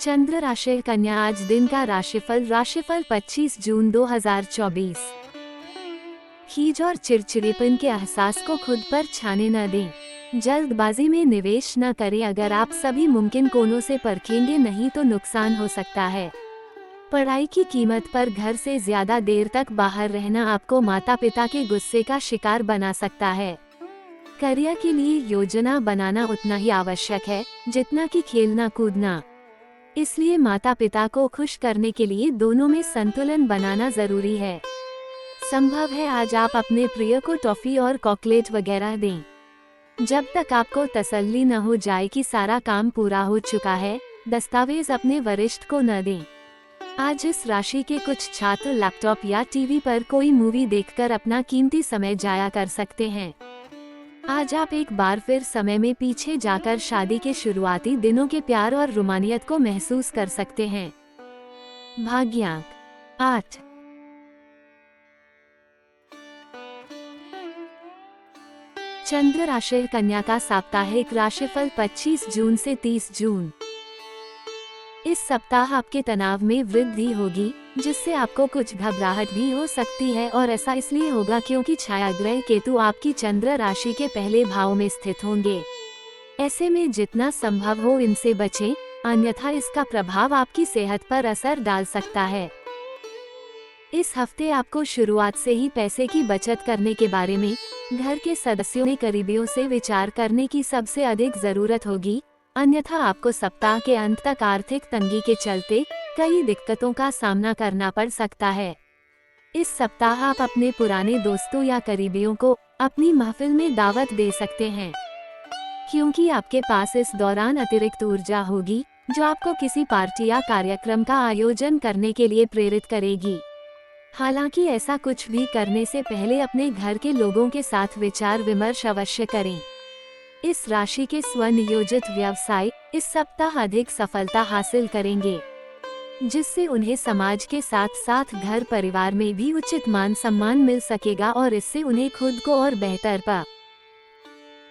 चंद्र राशि कन्या, आज दिन का राशिफल 25 जून 2024। खीज और चिड़चिड़ेपन के एहसास को खुद पर छाने न दें। जल्दबाजी में निवेश न करें। अगर आप सभी मुमकिन कोणों से परखेंगे नहीं तो नुकसान हो सकता है। पढ़ाई की कीमत पर घर से ज्यादा देर तक बाहर रहना आपको माता पिता के गुस्से का शिकार बना सकता है। करियर के लिए योजना बनाना उतना ही आवश्यक है जितना कि खेलना कूदना। इसलिए माता पिता को खुश करने के लिए दोनों में संतुलन बनाना जरूरी है। संभव है आज आप अपने प्रिय को टॉफी और चॉकलेट वगैरह दें। जब तक आपको तसल्ली न हो जाए कि सारा काम पूरा हो चुका है, दस्तावेज अपने वरिष्ठ को न दें। आज इस राशि के कुछ छात्र लैपटॉप या टीवी पर कोई मूवी देखकर अपना कीमती समय जाया कर सकते हैं। आज आप एक बार फिर समय में पीछे जाकर शादी के शुरुआती दिनों के प्यार और रोमानियत को महसूस कर सकते हैं। भाग्यांक 8। चंद्र राशि कन्या का साप्ताहिक राशिफल 25 जून से 30 जून। इस सप्ताह आपके तनाव में वृद्धि होगी, जिससे आपको कुछ घबराहट भी हो सकती है, और ऐसा इसलिए होगा क्योंकि छायाग्रह केतु आपकी चंद्र राशि के पहले भाव में स्थित होंगे। ऐसे में जितना संभव हो इनसे बचें, अन्यथा इसका प्रभाव आपकी सेहत पर असर डाल सकता है। इस हफ्ते आपको शुरुआत से ही पैसे की बचत करने के बारे में घर के सदस्यों ने करीबियों से विचार करने की सबसे अधिक जरूरत होगी, अन्यथा आपको सप्ताह के अंत तक आर्थिक तंगी के चलते कई दिक्कतों का सामना करना पड़ सकता है। इस सप्ताह आप अपने पुराने दोस्तों या करीबियों को अपनी महफिल में दावत दे सकते हैं, क्योंकि आपके पास इस दौरान अतिरिक्त ऊर्जा होगी जो आपको किसी पार्टी या कार्यक्रम का आयोजन करने के लिए प्रेरित करेगी। हालांकि ऐसा कुछ भी करने से पहले अपने घर के लोगों के साथ विचार विमर्श अवश्य करें। इस राशि के स्वनियोजित व्यवसाय इस सप्ताह अधिक सफलता हासिल करेंगे, जिससे उन्हें समाज के साथ साथ घर परिवार में भी उचित मान सम्मान मिल सकेगा, और इससे उन्हें खुद को और बेहतर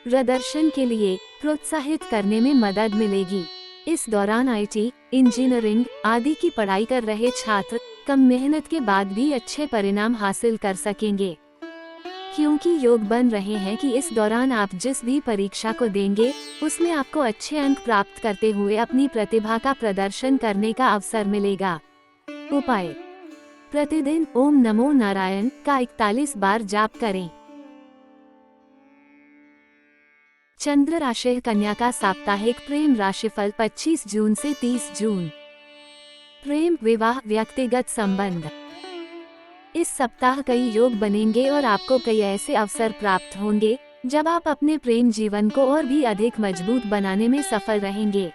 प्रदर्शन के लिए प्रोत्साहित करने में मदद मिलेगी। इस दौरान आईटी, इंजीनियरिंग आदि की पढ़ाई कर रहे छात्र कम मेहनत के बाद भी अच्छे परिणाम हासिल कर सकेंगे, क्योंकि योग बन रहे हैं कि इस दौरान आप जिस भी परीक्षा को देंगे उसमें आपको अच्छे अंक प्राप्त करते हुए अपनी प्रतिभा का प्रदर्शन करने का अवसर मिलेगा। उपाय: प्रतिदिन ओम नमो नारायण का 41 बार जाप करें। चंद्र राशि कन्या का साप्ताहिक प्रेम राशिफल 25 जून से 30 जून। प्रेम, विवाह, व्यक्तिगत संबंध। इस सप्ताह कई योग बनेंगे और आपको कई ऐसे अवसर प्राप्त होंगे जब आप अपने प्रेम जीवन को और भी अधिक मजबूत बनाने में सफल रहेंगे।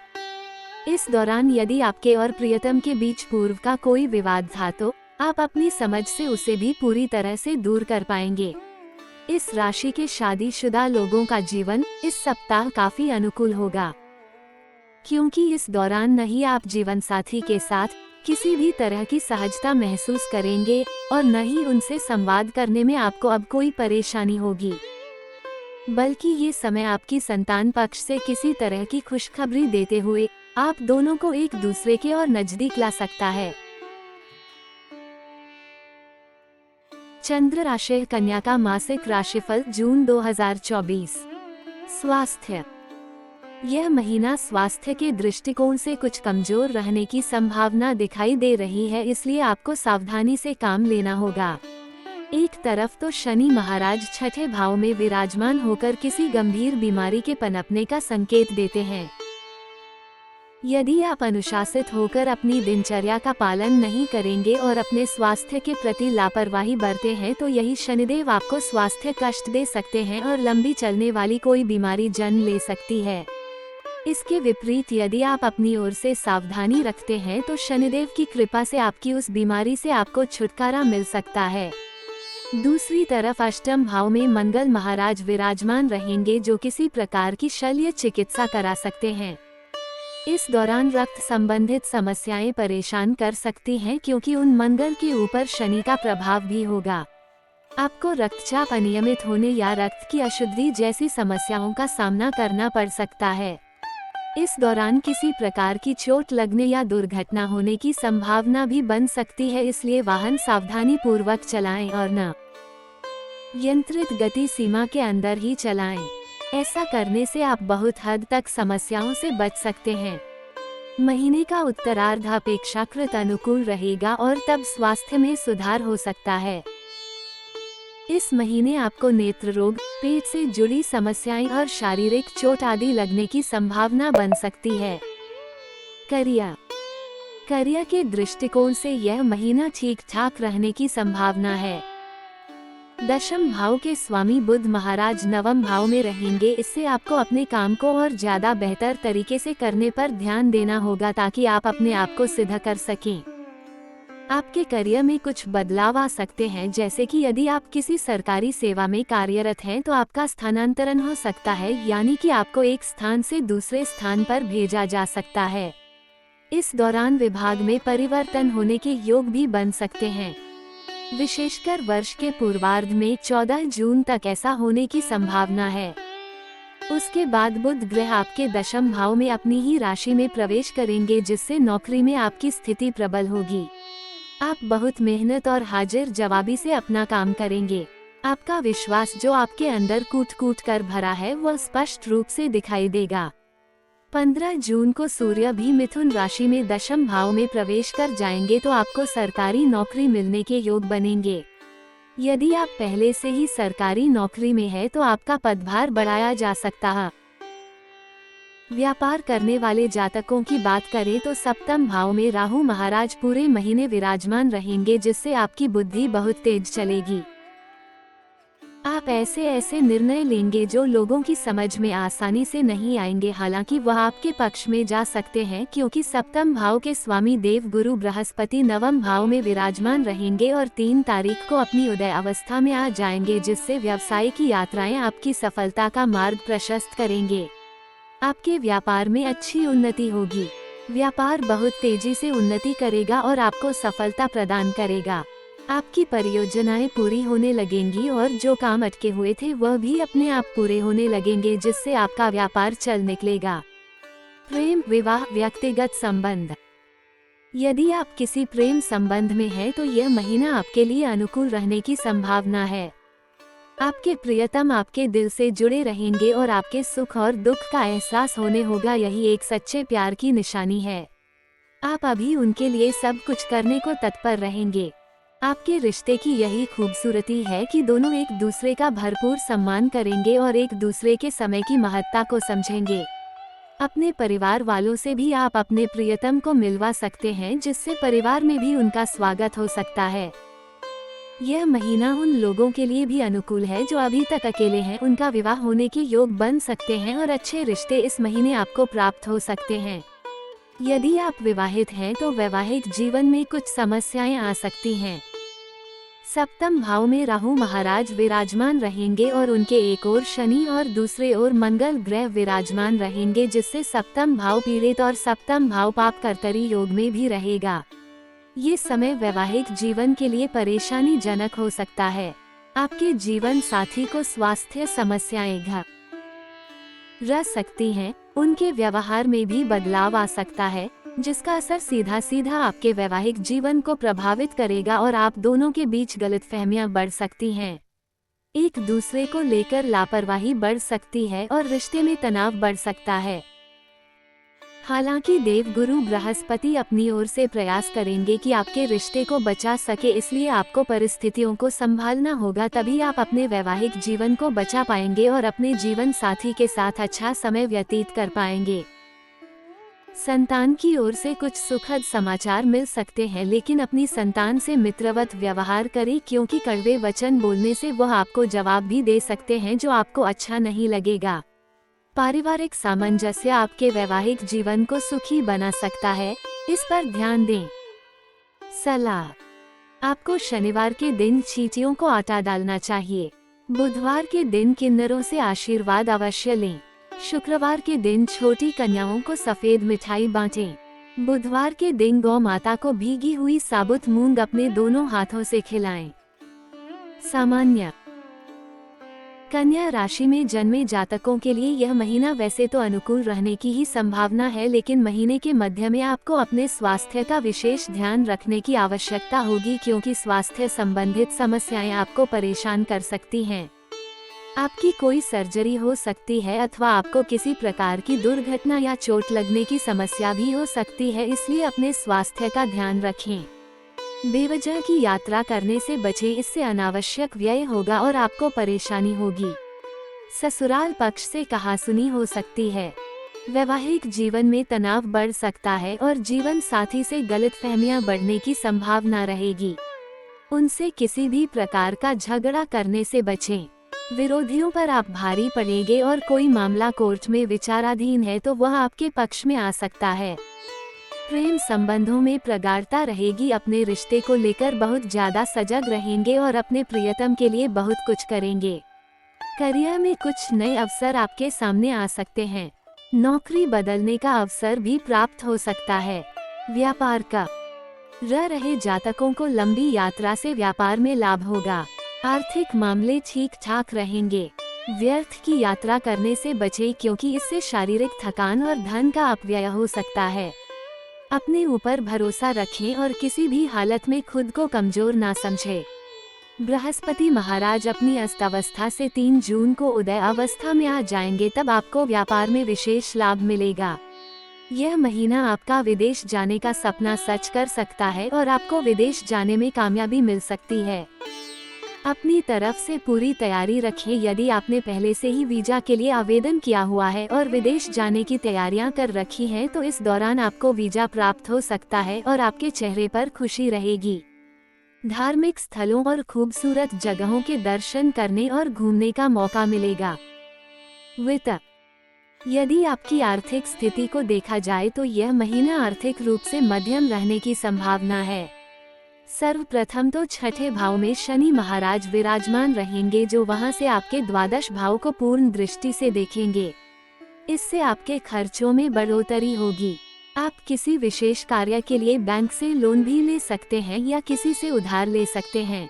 इस दौरान यदि आपके और प्रियतम के बीच पूर्व का कोई विवाद था तो आप अपनी समझ से उसे भी पूरी तरह से दूर कर पाएंगे। इस राशि के शादीशुदा लोगों का जीवन इस सप्ताह काफी अनुकूल होगा, क्योंकि इस दौरान न ही आप जीवन साथी के साथ किसी भी तरह की सहजता महसूस करेंगे और न ही उनसे संवाद करने में आपको अब कोई परेशानी होगी, बल्कि ये समय आपकी संतान पक्ष से किसी तरह की खुशखबरी देते हुए आप दोनों को एक दूसरे के और नजदीक ला सकता है। चंद्र राशि कन्या का मासिक राशिफल जून 2024। स्वास्थ्य। यह महीना स्वास्थ्य के दृष्टिकोण से कुछ कमजोर रहने की संभावना दिखाई दे रही है, इसलिए आपको सावधानी से काम लेना होगा। एक तरफ तो शनि महाराज छठे भाव में विराजमान होकर किसी गंभीर बीमारी के पनपने का संकेत देते हैं। यदि आप अनुशासित होकर अपनी दिनचर्या का पालन नहीं करेंगे और अपने स्वास्थ्य के प्रति लापरवाही बरते हैं तो यही शनिदेव आपको स्वास्थ्य कष्ट दे सकते हैं और लंबी चलने वाली कोई बीमारी जन्म ले सकती है। इसके विपरीत यदि आप अपनी ओर से सावधानी रखते हैं तो शनिदेव की कृपा से आपकी उस बीमारी से आपको छुटकारा मिल सकता है। दूसरी तरफ अष्टम भाव में मंगल महाराज विराजमान रहेंगे, जो किसी प्रकार की शल्य चिकित्सा करा सकते हैं। इस दौरान रक्त संबंधित समस्याएं परेशान कर सकती हैं, क्योंकि उन मंगल के ऊपर शनि का प्रभाव भी होगा। आपको रक्तचाप अनियमित होने या रक्त की अशुद्धि जैसी समस्याओं का सामना करना पड़ सकता है। इस दौरान किसी प्रकार की चोट लगने या दुर्घटना होने की संभावना भी बन सकती है, इसलिए वाहन सावधानी पूर्वक चलाएं और न नियंत्रित गति सीमा के अंदर ही चलाएं। ऐसा करने से आप बहुत हद तक समस्याओं से बच सकते हैं। महीने का उत्तरार्ध अपेक्षाकृत अनुकूल रहेगा और तब स्वास्थ्य में सुधार हो सकता है। इस महीने आपको नेत्र रोग, पेट से जुड़ी समस्याएं और शारीरिक चोट आदि लगने की संभावना बन सकती है। करियर के दृष्टिकोण से यह महीना ठीक ठाक रहने की संभावना है। दशम भाव के स्वामी बुध महाराज नवम भाव में रहेंगे, इससे आपको अपने काम को और ज्यादा बेहतर तरीके से करने पर ध्यान देना होगा ताकि आप अपने आप को सिद्ध कर सकें। आपके करियर में कुछ बदलाव आ सकते हैं, जैसे कि यदि आप किसी सरकारी सेवा में कार्यरत हैं तो आपका स्थानांतरण हो सकता है, यानी कि आपको एक स्थान से दूसरे स्थान पर भेजा जा सकता है। इस दौरान विभाग में परिवर्तन होने के योग भी बन सकते हैं। विशेषकर वर्ष के पूर्वार्ध में 14 जून तक ऐसा होने की संभावना है। उसके बाद बुध ग्रह आपके दशम भाव में अपनी ही राशि में प्रवेश करेंगे, जिससे नौकरी में आपकी स्थिति प्रबल होगी। आप बहुत मेहनत और हाजिर जवाबी से अपना काम करेंगे। आपका विश्वास जो आपके अंदर कूट कूट कर भरा है वह स्पष्ट रूप से दिखाई देगा। 15 जून को सूर्य भी मिथुन राशि में दशम भाव में प्रवेश कर जाएंगे, तो आपको सरकारी नौकरी मिलने के योग बनेंगे। यदि आप पहले से ही सरकारी नौकरी में है तो आपका पदभार बढ़ाया जा सकता है। व्यापार करने वाले जातकों की बात करें तो सप्तम भाव में राहु महाराज पूरे महीने विराजमान रहेंगे, जिससे आपकी बुद्धि बहुत तेज चलेगी। आप ऐसे निर्णय लेंगे जो लोगों की समझ में आसानी से नहीं आएंगे, हालांकि वह आपके पक्ष में जा सकते हैं, क्योंकि सप्तम भाव के स्वामी देव गुरु बृहस्पति नवम भाव में विराजमान रहेंगे और 3 तारीख को अपनी उदय अवस्था में आ जाएंगे, जिससे व्यवसाय की यात्राएं आपकी सफलता का मार्ग प्रशस्त करेंगे। आपके व्यापार में अच्छी उन्नति होगी। व्यापार बहुत तेजी से उन्नति करेगा और आपको सफलता प्रदान करेगा। आपकी परियोजनाएं पूरी होने लगेंगी और जो काम अटके हुए थे वह भी अपने आप पूरे होने लगेंगे, जिससे आपका व्यापार चल निकलेगा। प्रेम, विवाह, व्यक्तिगत संबंध। यदि आप किसी प्रेम संबंध में हैं तो यह महीना आपके लिए अनुकूल रहने की संभावना है। आपके प्रियतम आपके दिल से जुड़े रहेंगे और आपके सुख और दुख का एहसास होने होगा, यही एक सच्चे प्यार की निशानी है। आप अभी उनके लिए सब कुछ करने को तत्पर रहेंगे। आपके रिश्ते की यही खूबसूरती है कि दोनों एक दूसरे का भरपूर सम्मान करेंगे और एक दूसरे के समय की महत्ता को समझेंगे। अपने परिवार वालों से भी आप अपने प्रियतम को मिलवा सकते हैं, जिससे परिवार में भी उनका स्वागत हो सकता है। यह महीना उन लोगों के लिए भी अनुकूल है जो अभी तक अकेले हैं, उनका विवाह होने के योग बन सकते हैं और अच्छे रिश्ते इस महीने आपको प्राप्त हो सकते हैं। यदि आप विवाहित हैं तो वैवाहिक जीवन में कुछ समस्याएं आ सकती हैं। सप्तम भाव में राहु महाराज विराजमान रहेंगे और उनके एक ओर शनि और दूसरे ओर मंगल ग्रह विराजमान रहेंगे, जिससे सप्तम भाव पीड़ित और सप्तम भाव पाप कर्तरी योग में भी रहेगा। ये समय वैवाहिक जीवन के लिए परेशानी जनक हो सकता है। आपके जीवन साथी को स्वास्थ्य समस्याएं रह सकती हैं, उनके व्यवहार में भी बदलाव आ सकता है, जिसका असर सीधा सीधा आपके वैवाहिक जीवन को प्रभावित करेगा और आप दोनों के बीच गलतफहमियां बढ़ सकती हैं। एक दूसरे को लेकर लापरवाही बढ़ सकती है और रिश्ते में तनाव बढ़ सकता है। हालांकि देवगुरु बृहस्पति अपनी ओर से प्रयास करेंगे कि आपके रिश्ते को बचा सके, इसलिए आपको परिस्थितियों को संभालना होगा, तभी आप अपने वैवाहिक जीवन को बचा पाएंगे और अपने जीवन साथी के साथ अच्छा समय व्यतीत कर पाएंगे। संतान की ओर से कुछ सुखद समाचार मिल सकते हैं, लेकिन अपनी संतान से मित्रवत व्यवहार करें, क्योंकि कड़वे वचन बोलने से वह आपको जवाब भी दे सकते हैं जो आपको अच्छा नहीं लगेगा। पारिवारिक सामंजस्य आपके वैवाहिक जीवन को सुखी बना सकता है, इस पर ध्यान दें। सलाह: आपको शनिवार के दिन चींटियों को आटा डालना चाहिए। बुधवार के दिन किन्नरों से आशीर्वाद अवश्य लें। शुक्रवार के दिन छोटी कन्याओं को सफेद मिठाई बांटें। बुधवार के दिन गौ माता को भीगी हुई साबुत मूंग अपने दोनों हाथों से खिलाएं। सामान्य कन्या राशि में जन्मे जातकों के लिए यह महीना वैसे तो अनुकूल रहने की ही संभावना है, लेकिन महीने के मध्य में आपको अपने स्वास्थ्य का विशेष ध्यान रखने की आवश्यकता होगी, क्योंकि स्वास्थ्य संबंधित समस्याएं आपको परेशान कर सकती हैं। आपकी कोई सर्जरी हो सकती है अथवा आपको किसी प्रकार की दुर्घटना या चोट लगने की समस्या भी हो सकती है, इसलिए अपने स्वास्थ्य का ध्यान रखें। बेवजह की यात्रा करने से बचें, इससे अनावश्यक व्यय होगा और आपको परेशानी होगी। ससुराल पक्ष से कहासुनी हो सकती है। वैवाहिक जीवन में तनाव बढ़ सकता है और जीवन साथी से गलतफहमियां बढ़ने की संभावना रहेगी। उनसे किसी भी प्रकार का झगड़ा करने से बचें। विरोधियों पर आप भारी पड़ेंगे और कोई मामला कोर्ट में विचाराधीन है तो वह आपके पक्ष में आ सकता है। प्रेम संबंधों में प्रगाढ़ता रहेगी। अपने रिश्ते को लेकर बहुत ज्यादा सजग रहेंगे और अपने प्रियतम के लिए बहुत कुछ करेंगे। करियर में कुछ नए अवसर आपके सामने आ सकते हैं। नौकरी बदलने का अवसर भी प्राप्त हो सकता है। व्यापार का रहे जातकों को लंबी यात्रा से व्यापार में लाभ होगा। आर्थिक मामले ठीक ठाक रहेंगे। व्यर्थ की यात्रा करने से बचें, क्योंकि इससे शारीरिक थकान और धन का अपव्यय हो सकता है। अपने ऊपर भरोसा रखें और किसी भी हालत में खुद को कमजोर ना समझें। बृहस्पति महाराज अपनी अस्तवस्था से 3 जून को उदय अवस्था में आ जाएंगे, तब आपको व्यापार में विशेष लाभ मिलेगा। यह महीना आपका विदेश जाने का सपना सच कर सकता है और आपको विदेश जाने में कामयाबी मिल सकती है। अपनी तरफ से पूरी तैयारी रखें। यदि आपने पहले से ही वीजा के लिए आवेदन किया हुआ है और विदेश जाने की तैयारियां कर रखी हैं, तो इस दौरान आपको वीजा प्राप्त हो सकता है और आपके चेहरे पर खुशी रहेगी। धार्मिक स्थलों और खूबसूरत जगहों के दर्शन करने और घूमने का मौका मिलेगा। वित्त, यदि आपकी आर्थिक स्थिति को देखा जाए तो यह महीना आर्थिक रूप से मध्यम रहने की संभावना है। सर्वप्रथम तो छठे भाव में शनि महाराज विराजमान रहेंगे, जो वहां से आपके द्वादश भाव को पूर्ण दृष्टि से देखेंगे। इससे आपके खर्चों में बढ़ोतरी होगी। आप किसी विशेष कार्य के लिए बैंक से लोन भी ले सकते हैं या किसी से उधार ले सकते हैं।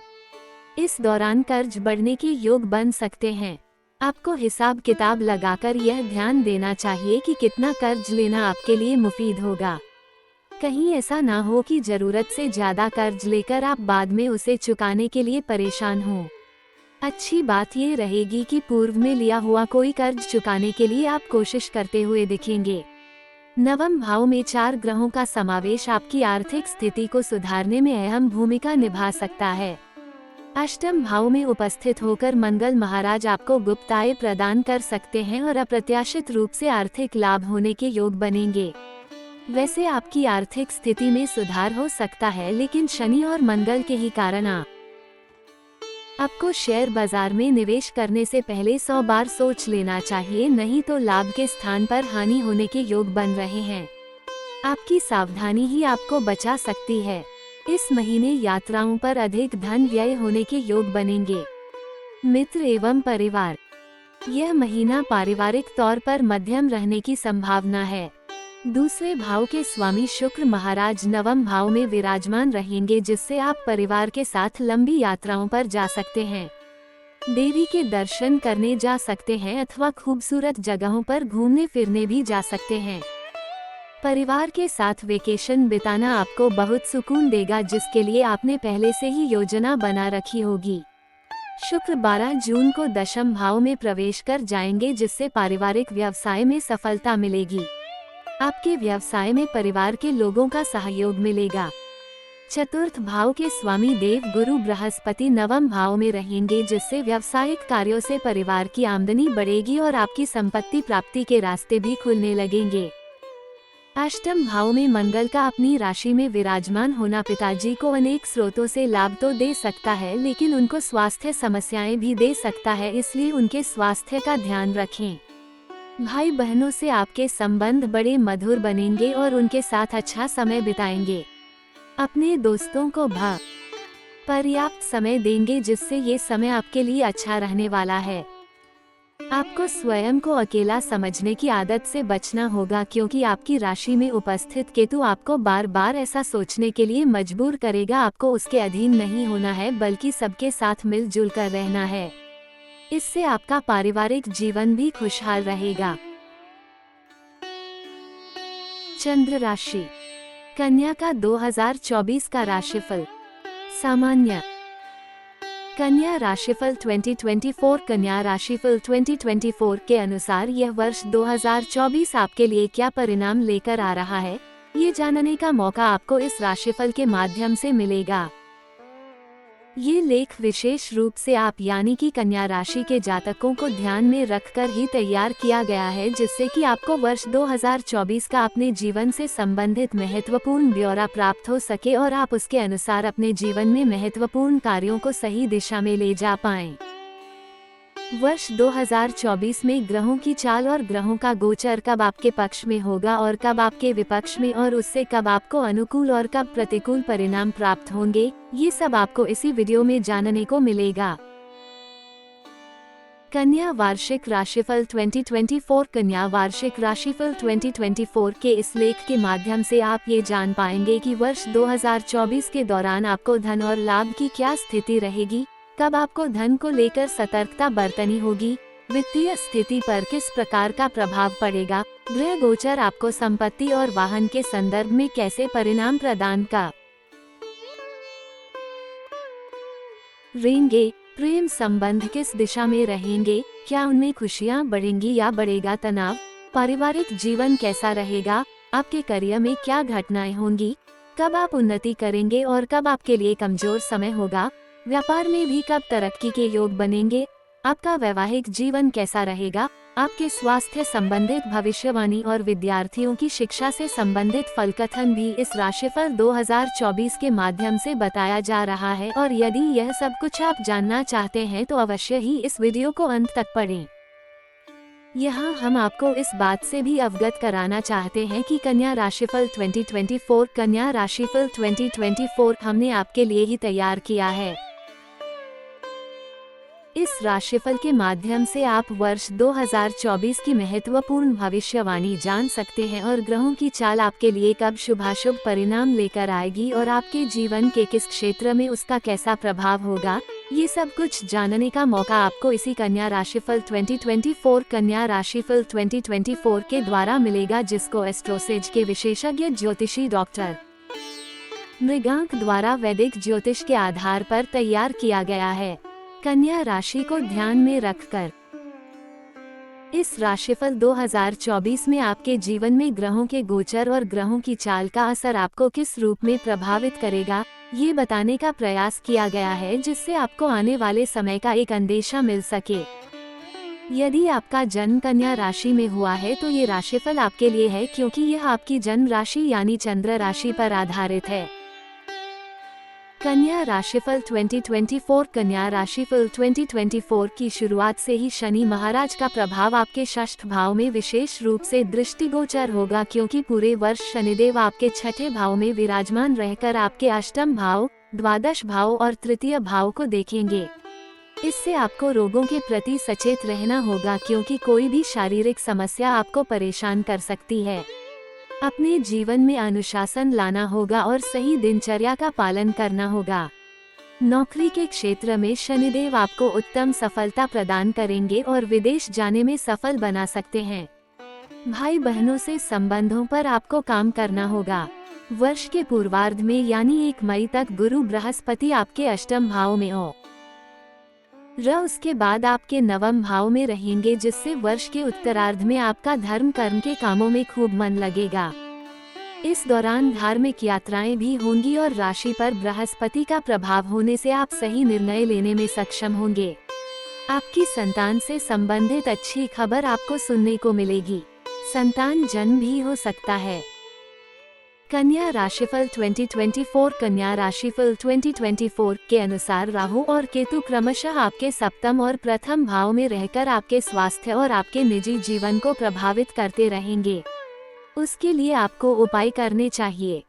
इस दौरान कर्ज बढ़ने के योग बन सकते हैं। आपको हिसाब किताब लगाकर यह ध्यान देना चाहिए कि कितना कर्ज लेना आपके लिए मुफीद होगा। कहीं ऐसा ना हो कि जरूरत से ज्यादा कर्ज लेकर आप बाद में उसे चुकाने के लिए परेशान हो। अच्छी बात ये रहेगी कि पूर्व में लिया हुआ कोई कर्ज चुकाने के लिए आप कोशिश करते हुए दिखेंगे। नवम भाव में 4 ग्रहों का समावेश आपकी आर्थिक स्थिति को सुधारने में अहम भूमिका निभा सकता है। अष्टम भाव में उपस्थित होकर मंगल महाराज आपको गुप्त आय प्रदान कर सकते हैं और अप्रत्याशित रूप से आर्थिक लाभ होने के योग बनेंगे। वैसे आपकी आर्थिक स्थिति में सुधार हो सकता है, लेकिन शनि और मंगल के ही कारण आपको शेयर बाजार में निवेश करने से पहले 100 बार सोच लेना चाहिए, नहीं तो लाभ के स्थान पर हानि होने के योग बन रहे हैं। आपकी सावधानी ही आपको बचा सकती है। इस महीने यात्राओं पर अधिक धन व्यय होने के योग बनेंगे। मित्र एवं परिवार, यह महीना पारिवारिक तौर पर मध्यम रहने की संभावना है। दूसरे भाव के स्वामी शुक्र महाराज नवम भाव में विराजमान रहेंगे, जिससे आप परिवार के साथ लंबी यात्राओं पर जा सकते हैं। देवी के दर्शन करने जा सकते हैं अथवा खूबसूरत जगहों पर घूमने फिरने भी जा सकते हैं। परिवार के साथ वेकेशन बिताना आपको बहुत सुकून देगा, जिसके लिए आपने पहले से ही योजना बना रखी होगी। शुक्र 12 जून को दशम भाव में प्रवेश कर जाएंगे, जिससे पारिवारिक व्यवसाय में सफलता मिलेगी। आपके व्यवसाय में परिवार के लोगों का सहयोग मिलेगा। चतुर्थ भाव के स्वामी देव गुरु बृहस्पति नवम भाव में रहेंगे, जिससे व्यावसायिक कार्यों से परिवार की आमदनी बढ़ेगी और आपकी संपत्ति प्राप्ति के रास्ते भी खुलने लगेंगे। अष्टम भाव में मंगल का अपनी राशि में विराजमान होना पिताजी को अनेक स्रोतों से लाभ तो दे सकता है, लेकिन उनको स्वास्थ्य समस्याएं भी दे सकता है, इसलिए उनके स्वास्थ्य का ध्यान रखें। भाई बहनों से आपके संबंध बड़े मधुर बनेंगे और उनके साथ अच्छा समय बिताएंगे। अपने दोस्तों को पर्याप्त समय देंगे, जिससे ये समय आपके लिए अच्छा रहने वाला है। आपको स्वयं को अकेला समझने की आदत से बचना होगा, क्योंकि आपकी राशि में उपस्थित केतु आपको बार बार ऐसा सोचने के लिए मजबूर करेगा। आपको उसके अधीन नहीं होना है, बल्कि सबके साथ मिलजुल कर रहना है। इससे आपका पारिवारिक जीवन भी खुशहाल रहेगा। चंद्र राशि, कन्या का 2024 का राशिफल। सामान्य कन्या राशिफल 2024। कन्या राशिफल 2024 के अनुसार यह वर्ष 2024 आपके लिए क्या परिणाम लेकर आ रहा है, ये जानने का मौका आपको इस राशिफल के माध्यम से मिलेगा। ये लेख विशेष रूप से आप यानी कि कन्या राशि के जातकों को ध्यान में रखकर ही तैयार किया गया है, जिससे कि आपको वर्ष 2024 का अपने जीवन से संबंधित महत्वपूर्ण ब्यौरा प्राप्त हो सके और आप उसके अनुसार अपने जीवन में महत्वपूर्ण कार्यों को सही दिशा में ले जा पाएं। वर्ष 2024 में ग्रहों की चाल और ग्रहों का गोचर कब आपके पक्ष में होगा और कब आपके विपक्ष में, और उससे कब आपको अनुकूल और कब प्रतिकूल परिणाम प्राप्त होंगे, ये सब आपको इसी वीडियो में जानने को मिलेगा। कन्या वार्षिक राशिफल 2024। कन्या वार्षिक राशिफल 2024 के इस लेख के माध्यम से आप ये जान पाएंगे कि वर्ष 2024 के दौरान आपको धन और लाभ की क्या स्थिति रहेगी, कब आपको धन को लेकर सतर्कता बरतनी होगी, वित्तीय स्थिति पर किस प्रकार का प्रभाव पड़ेगा, ग्रह गोचर आपको संपत्ति और वाहन के संदर्भ में कैसे परिणाम प्रदान का रहेंगे, प्रेम संबंध किस दिशा में रहेंगे, क्या उनमें खुशियां बढ़ेंगी या बढ़ेगा तनाव, पारिवारिक जीवन कैसा रहेगा, आपके करियर में क्या घटनाएं होंगी, कब आप उन्नति करेंगे और कब आपके लिए कमजोर समय होगा, व्यापार में भी कब तरक्की के योग बनेंगे, आपका वैवाहिक जीवन कैसा रहेगा, आपके स्वास्थ्य संबंधित भविष्यवाणी और विद्यार्थियों की शिक्षा से संबंधित फलकथन भी इस राशिफल 2024 के माध्यम से बताया जा रहा है। और यदि यह सब कुछ आप जानना चाहते हैं तो अवश्य ही इस वीडियो को अंत तक पढ़ें। यहाँ हम आपको इस बात से भी अवगत कराना चाहते हैं कि कन्या राशिफल 2024 हमने आपके लिए ही तैयार किया है। इस राशिफल के माध्यम से आप वर्ष 2024 की महत्वपूर्ण भविष्यवाणी जान सकते हैं और ग्रहों की चाल आपके लिए कब शुभाशुभ परिणाम लेकर आएगी और आपके जीवन के किस क्षेत्र में उसका कैसा प्रभाव होगा, ये सब कुछ जानने का मौका आपको इसी कन्या राशिफल 2024 के द्वारा मिलेगा, जिसको एस्ट्रोसेज के विशेषज्ञ ज्योतिषी डॉक्टर मृगांक द्वारा वैदिक ज्योतिष के आधार पर तैयार किया गया है। कन्या राशि को ध्यान में रखकर इस राशिफल 2024 में आपके जीवन में ग्रहों के गोचर और ग्रहों की चाल का असर आपको किस रूप में प्रभावित करेगा, ये बताने का प्रयास किया गया है, जिससे आपको आने वाले समय का एक अंदेशा मिल सके। यदि आपका जन्म कन्या राशि में हुआ है तो ये राशिफल आपके लिए है, क्योंकि यह आपकी जन्म राशि यानी चंद्र राशि पर आधारित है। कन्या राशिफल 2024। कन्या राशिफल 2024 की शुरुआत से ही शनि महाराज का प्रभाव आपके षष्ठ भाव में विशेष रूप से दृष्टिगोचर होगा, क्योंकि पूरे वर्ष शनिदेव आपके छठे भाव में विराजमान रहकर आपके अष्टम भाव, द्वादश भाव और तृतीय भाव को देखेंगे। इससे आपको रोगों के प्रति सचेत रहना होगा, क्योंकि कोई भी शारीरिक समस्या आपको परेशान कर सकती है। अपने जीवन में अनुशासन लाना होगा और सही दिनचर्या का पालन करना होगा। नौकरी के क्षेत्र में शनिदेव आपको उत्तम सफलता प्रदान करेंगे और विदेश जाने में सफल बना सकते हैं। भाई बहनों से संबंधों पर आपको काम करना होगा। वर्ष के पूर्वार्ध में यानी 1 मई तक गुरु बृहस्पति आपके अष्टम भाव में हो उसके बाद आपके नवम भाव में रहेंगे, जिससे वर्ष के उत्तरार्ध में आपका धर्म कर्म के कामों में खूब मन लगेगा। इस दौरान धार्मिक यात्राएं भी होंगी और राशि पर बृहस्पति का प्रभाव होने से आप सही निर्णय लेने में सक्षम होंगे। आपकी संतान से संबंधित अच्छी खबर आपको सुनने को मिलेगी। संतान जन्म भी हो सकता है। कन्या राशिफल 2024। कन्या राशिफल 2024 के अनुसार राहु और केतु क्रमशः आपके सप्तम और प्रथम भाव में रहकर आपके स्वास्थ्य और आपके निजी जीवन को प्रभावित करते रहेंगे। उसके लिए आपको उपाय करने चाहिए।